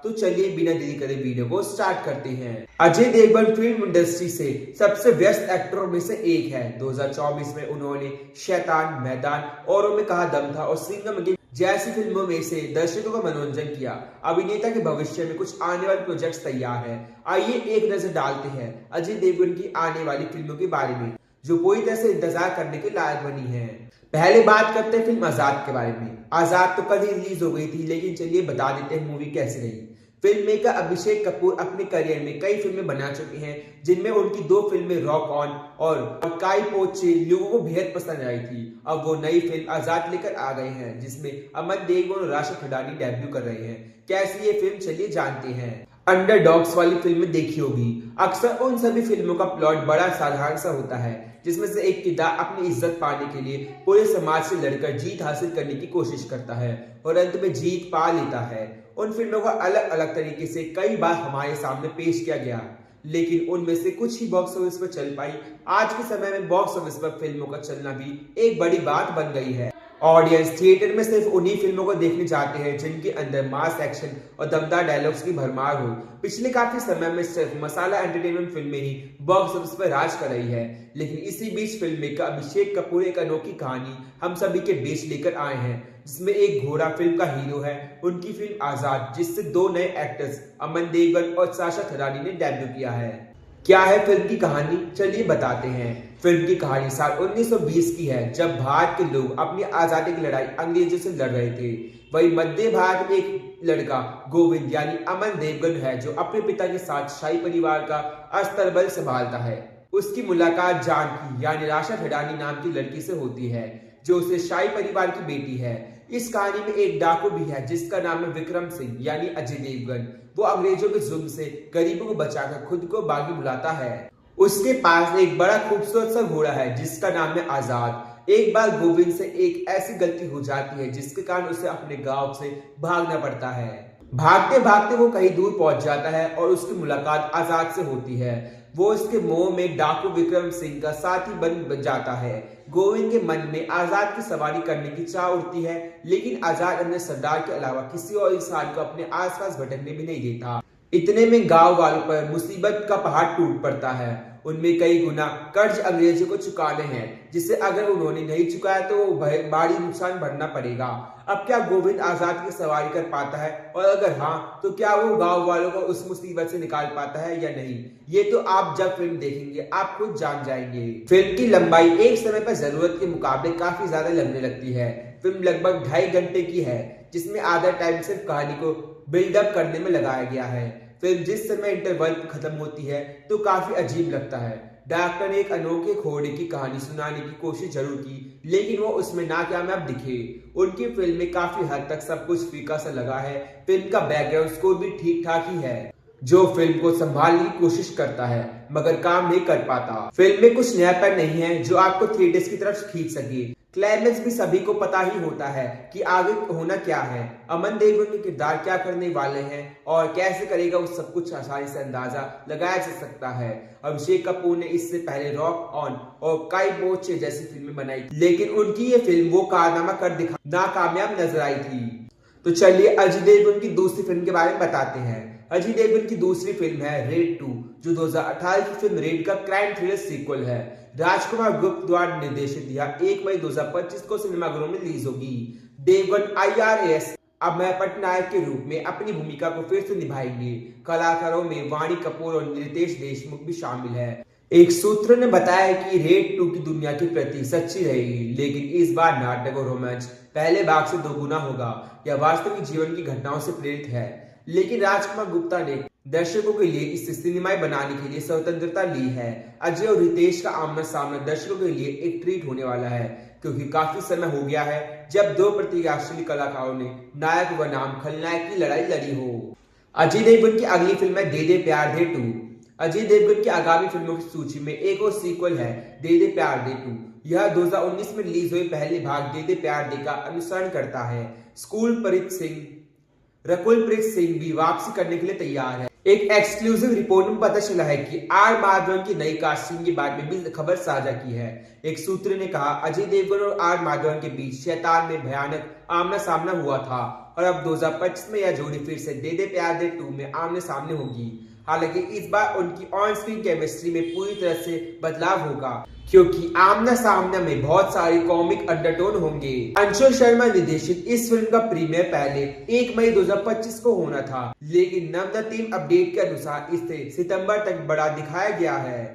तो चलिए बिना देरी करे वीडियो को स्टार्ट करते हैं। अजय देवगन फिल्म इंडस्ट्री से सबसे व्यस्त एक्टरों में से एक है। 2024 में उन्होंने शैतान, मैदान, औरों में कहा दम था और सिंघम जैसी फिल्मों में से दर्शकों का मनोरंजन किया। अभिनेता के भविष्य में कुछ आने वाले प्रोजेक्ट्स तैयार हैं। आइए एक नजर डालते हैं अजय देवगन की आने वाली फिल्मों के बारे में, जो पूरी तरह से इंतजार करने के लायक बनी है। पहले बात करते हैं फिल्म आजाद के बारे में। आजाद तो कल ही रिलीज हो गई थी, लेकिन चलिए बता देते हैं मूवी कैसी रही। फिल्म मेकर अभिषेक कपूर अपने करियर में कई फिल्में बना चुके हैं, जिनमें उनकी 2 फिल्में रॉक ऑन और काई पो चे लोगों को बेहद पसंद आई थी। अब वो नई फिल्म आजाद लेकर आ गए हैं, जिसमें अमन देवगन और राशिद खडानी डेब्यू कर रहे हैं। कैसी ये फिल्म चलिए जानते हैं। अंडरडॉग्स वाली फिल्म देखी होगी। अक्सर उन सभी फिल्मों का प्लॉट बड़ा साधारण सा होता है, जिसमें से एक किरदार अपनी इज्जत पाने के लिए पूरे समाज से लड़कर जीत हासिल करने की कोशिश करता है और अंत में जीत पा लेता है। उन फिल्मों को अलग अलग तरीके से कई बार हमारे सामने पेश किया गया, लेकिन उनमें से कुछ ही बॉक्स ऑफिस पर चल पाई। आज के समय में बॉक्स ऑफिस पर फिल्मों का चलना भी एक बड़ी बात बन गई है। ऑडियंस थिएटर में सिर्फ उन्हीं फिल्मों को देखने जाते हैं जिनके अंदर मास एक्शन और दमदार डायलॉग्स की भरमार हो। पिछले काफी समय में सिर्फ मसाला एंटरटेनमेंट फिल्में ही बॉक्स ऑफिस पर राज कर रही है, लेकिन इसी बीच फिल्म मेकर अभिषेक कपूर एक अनोखी कहानी हम सभी के बीच लेकर आए हैं, जिसमें एक घोड़ा फिल्म का हीरो है। उनकी फिल्म आजाद, जिससे 2 नए एक्टर्स अमन देवगन और साशा थरानी ने डेब्यू किया है। क्या है फिल्म की कहानी, चलिए बताते हैं। फिल्म की कहानी साल 1920 की है, जब भारत के लोग अपनी आजादी की लड़ाई अंग्रेजों से लड़ रहे थे। वही मध्य भारत में एक लड़का गोविंद यानी अमन देवगन है, जो अपने पिता के साथ शाही परिवार का अस्तबल संभालता है। उसकी मुलाकात जानकी यानी राशा खडानी नाम की लड़की से होती है, जो उसे शाही परिवार की बेटी है। इस कहानी में एक डाकू भी है, जिसका नाम है विक्रम सिंह यानी अजय देवगन। वो अंग्रेजों के जुल्म से गरीबों को बचाकर खुद को बागी बुलाता है। उसके पास एक बड़ा खूबसूरत सा घोड़ा है, जिसका नाम है आजाद। एक बार गोविंद से एक ऐसी गलती हो जाती है, जिसके कारण उसे अपने गांव से भागना पड़ता है। भागते भागते वो कहीं दूर पहुंच जाता है और उसकी मुलाकात आजाद से होती है। वो इसके मोह में डाकू विक्रम सिंह का साथी बन जाता है। गोविंद के मन में आजाद की सवारी करने की चाह उठती है, लेकिन आजाद अपने सरदार के अलावा किसी और इंसान को अपने आसपास भटकने भी नहीं देता। इतने में गांव वालों पर मुसीबत का पहाड़ टूट पड़ता है। उनमें कई गुना कर्ज अंग्रेजों को चुकाने हैं, जिसे अगर उन्होंने नहीं चुकाया तो भारी नुकसान भरना पड़ेगा। अब क्या गोविंद आजाद की सवारी कर पाता है, और अगर हाँ तो क्या वो गांव वालों को उस मुसीबत से निकाल पाता है या नहीं, ये तो आप जब फिल्म देखेंगे आप खुद जान जाएंगे। फिल्म की लंबाई एक समय पर जरूरत के मुकाबले काफी ज्यादा लगने लगती है। फिल्म लगभग 2.5 घंटे की है, जिसमें आधा टाइम सिर्फ कहानी को बिल्डअप करने में लगाया गया है। फिल्म जिस समय इंटरवल खत्म होती है तो काफी अजीब लगता है। डायरेक्टर ने एक अनोखे घोड़े की कहानी सुनाने की कोशिश जरूर की, लेकिन वो उसमें नाकामयाब दिखे। उनकी फिल्म में काफी हद तक सब कुछ फीका सा लगा है। फिल्म का बैकग्राउंड स्कोर भी ठीक ठाक ही है, जो फिल्म को संभालने की कोशिश करता है मगर काम नहीं कर पाता। फिल्म में कुछ नयापन नहीं है जो आपको थिएटर्स की तरफ खींच सके। क्लाइमेक्स भी सभी को पता ही होता है कि आगे होना क्या है, अमन देवगन के किरदार क्या करने वाले हैं और कैसे करेगा, वो सब कुछ आसानी से अंदाजा लगाया जा सकता है। अभिषेक कपूर ने इससे पहले रॉक ऑन और काई पो चे जैसी फिल्में बनाई, लेकिन उनकी ये फिल्म वो कारनामा कर दिखा नाकामयाब नजर आई थी। तो चलिए अजय देवगन की दूसरी फिल्म के बारे में बताते हैं। अजय देवगन की दूसरी फिल्म है रेड 2, जो 2018 की फिल्म रेड का क्राइम थ्रिलर सीक्वल है। राजकुमार गुप्त द्वारा निर्देशित यह 1 मई 2025 को सिनेमाघरों में रिलीज होगी। देवगन IRAS अभय पटनायक के रूप में अपनी भूमिका को फिर से निभाएंगे। कलाकारों में वाणी कपूर और रितेश देशमुख भी शामिल है। एक सूत्र ने बताया कि रेड 2 की दुनिया के प्रति सच्ची रहेगी, लेकिन इस बार नाटक और रोमांच पहले भाग से 2 गुना होगा। यह वास्तविक जीवन की घटनाओं से प्रेरित है, लेकिन राजकुमार गुप्ता ने दर्शकों के लिए इसे सिनेमाई बनाने के लिए स्वतंत्रता ली है। अजय और रितेश का आमना सामना दर्शकों के लिए एक ट्रीट होने वाला है, क्योंकि काफी समय हो गया है जब 2 प्रतिभाशाली कलाकारों ने नायक बनाम खलनायक की लड़ाई लड़ी हो। अजय देवगन की अगली फिल्म है दे दे प्यार दे 2। अजय देवगन की आगामी फिल्मों की सूची में एक और सीक्वल है दे दे प्यार दे 2। यह 2019 में रिलीज हुए पहले भाग दे दे प्यार दे का अनुसरण करता है। रकुलप्रीत सिंह भी वापसी करने के लिए तैयार है। एक एक्सक्लूसिव रिपोर्ट में पता चला है कि आर माधवन की नई कास्टिंग के बारे में भी खबर साझा की है। एक सूत्र ने कहा, अजय देवगन और आर माधवन के बीच शैतान में भयानक आमना सामना हुआ था और अब 2025 में यह जोड़ी फिर से दे दे प्यार दे 2 में आमने सामने होगी। हालांकि इस बार उनकी ऑन स्क्रीन केमिस्ट्री में पूरी तरह से बदलाव होगा, क्योंकि आमना सामना में बहुत सारे कॉमिक अंडरटोन होंगे। अंशुल शर्मा निर्देशित इस फिल्म का प्रीमियर पहले 1 मई 2025 को होना था, लेकिन नवदा टीम अपडेट के अनुसार इसे सितंबर तक बढ़ा दिखाया गया है।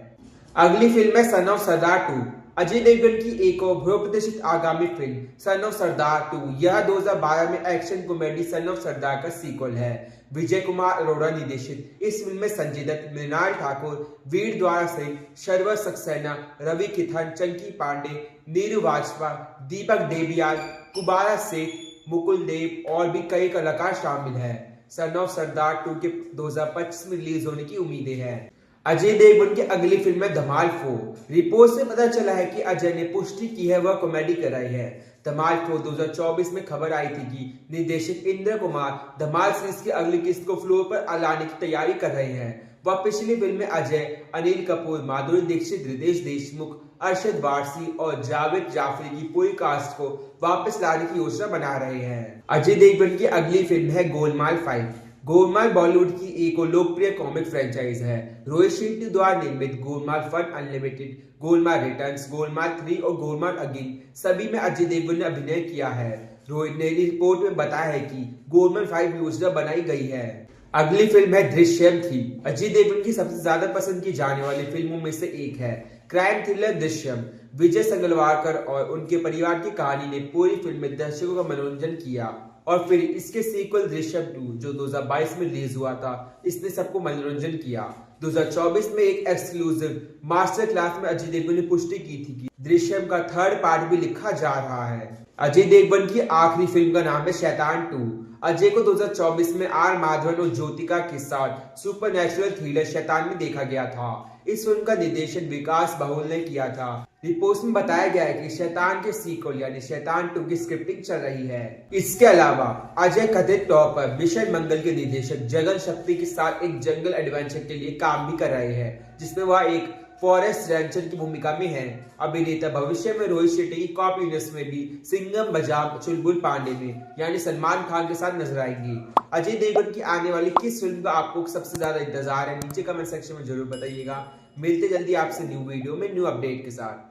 अगली फिल्म है सन ऑफ सरदार 2। अजय देवगन की एक और बहुप्रतीक्षित आगामी फिल्म सन ऑफ सरदार 2 यह 2012 में एक्शन कॉमेडी सन ऑफ सरदार का सीक्वल है। विजय कुमार अरोड़ा निर्देशित इस फिल्म में संजय दत्त, मृणाल ठाकुर, वीर द्वारा सिंह, शर्वर सक्सेना, रवि किथन, चंकी पांडे, नीरू बाजवा, दीपक देबियाल, कुबारा शेख, मुकुल देव और भी कई कलाकार शामिल हैं। सन ऑफ सरदार 2 के 2025 में रिलीज होने की उम्मीदें हैं। अजय देवगन की अगली फिल्म है धमाल 4। रिपोर्ट से पता चला है कि अजय ने पुष्टि की है वह कॉमेडी कर रहे हैं। धमाल 4 2024 में खबर आई थी कि निर्देशक इंद्र कुमार धमाल सीरीज की अगली किस्त को फ्लोर पर लाने की तैयारी कर रहे हैं। वह पिछली फिल्म में अजय, अनिल कपूर, माधुरी दीक्षित, रितेश देशमुख, अरशद वारसी और जावेद जाफरी की पूरी कास्ट को वापस लाने की योजना बना रहे हैं। अजय देवगन की अगली फिल्म है गोलमाल 5। गोलमाल बॉलीवुड की एक और लोकप्रिय कॉमिक फ्रेंचाइज है। रोहित शेट्टी द्वारा निर्मित Golmaal fun unlimited, Golmaal returns, Golmaal 3 और गोलमाल अगेन सभी में अजय देवगन ने अभिनय किया है। रोहित ने रिपोर्ट में बताया है कि गोलमाल 5 योजना बनाई गई है। अगली फिल्म है दृश्यम 3। अजय देवगन की सबसे ज्यादा पसंद की जाने वाली फिल्मों में से एक है। क्राइम थ्रिलर दृश्यम विजय संगलवारकर और उनके परिवार की कहानी ने पूरी फिल्म में दर्शकों का मनोरंजन किया और फिर इसके सीक्वल दृश्यम 2 जो 2022 में रिलीज हुआ था, इसने सबको मनोरंजन किया। 2024 में एक एक्सक्लूसिव मास्टर क्लास में अजय देवगन ने पुष्टि की थी कि दृश्यम का 3rd पार्ट भी लिखा जा रहा है। अजय देवगन की आखिरी फिल्म का नाम है शैतान 2। अजय को 2024 में आर माधवन और ज्योतिका के साथ सुपरनैचुरल थ्रिलर शैतान में देखा गया था। इस फिल्म का निर्देशन विकास बहुल ने किया था। रिपोर्ट्स में बताया गया है कि शैतान के सीक्वल यानी शैतान 2 की स्क्रिप्टिंग चल रही है। इसके अलावा अजय कथित तौर पर मिशन मंगल के निर्देशक जगन शक्ति के साथ एक जंगल एडवेंचर के लिए काम भी कर रहे हैं, जिसमें वह एक फॉरेस्ट रेंजर की भूमिका में है। अभिनेता भविष्य में रोहित शेट्टी की कॉप यूनिवर्स में भी सिंघम बजाम चुलबुल पांडे में यानी सलमान खान के साथ नजर आएंगी। अजय देवगन की आने वाली किस फिल्म का आपको सबसे ज्यादा इंतजार है, नीचे कमेंट सेक्शन में जरूर बताइएगा। मिलते जल्दी आपसे न्यू वीडियो में न्यू अपडेट के साथ।